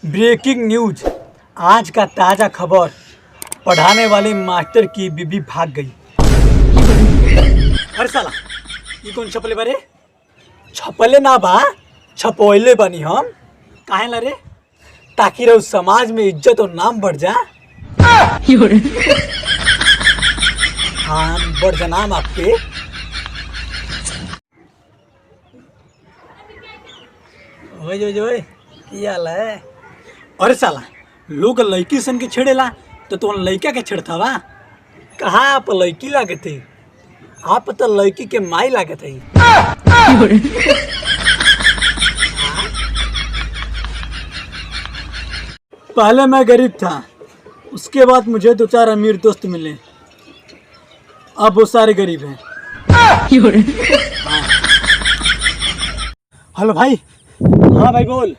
Breaking news. आज का ताजा खबर, पढ़ाने वाले मास्टर की बीबी भाग गई। अरे साला, ये कौन छपले बारे? छपले ना बा, छपौले बनी हम। काहे ला रे? ताकि रे उस समाज में इज्जत और नाम बढ़ जा। हाँ, बढ़ जा नाम आपके। ओए क्या हाल है? अरे साला, लोग लड़की सन के छेड़ेला तो तुम लड़का के छेड़ता बा। कहाँ आप लड़की लागे थे? आप तो लड़की के माई लागे थे। पहले मैं गरीब था, उसके बाद मुझे 2-4 अमीर दोस्त मिले, अब वो सारे गरीब हैं। हेलो भाई। हाँ भाई बोल।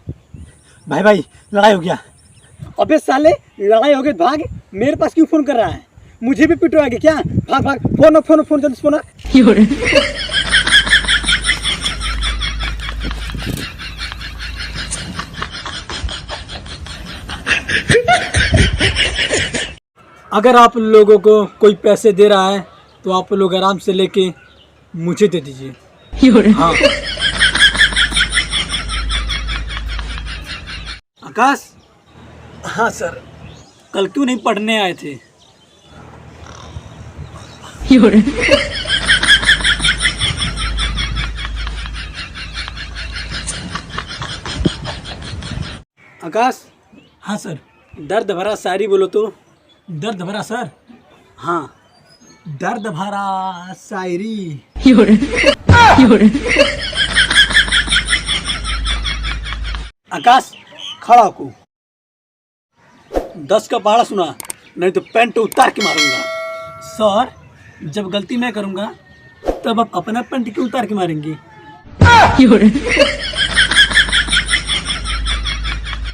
भाई लड़ाई हो गया। अबे साले, लड़ाई हो गई भाग। मेरे पास क्यों फोन कर रहा है? मुझे भी पिटवाएंगे क्या? भाग फोन जल्दी फोन। अगर आप लोगों को कोई पैसे दे रहा है तो आप लोग आराम से लेके मुझे दे दीजिए। हाँ। आकाश। हाँ सर, कल क्यों नहीं पढ़ने आए थे? आकाश। हाँ सर। दर्द भरा शायरी बोलो तो। दर्द भरा सर? हाँ, दर्द भरा शायरी। आकाश, खड़ा हो। 10 का पहाड़ा सुना, नहीं तो पैंट उतार के मारूंगा। सर, जब गलती मैं करूंगा तब आप अपना पैंट क्यों उतार के मारेंगे?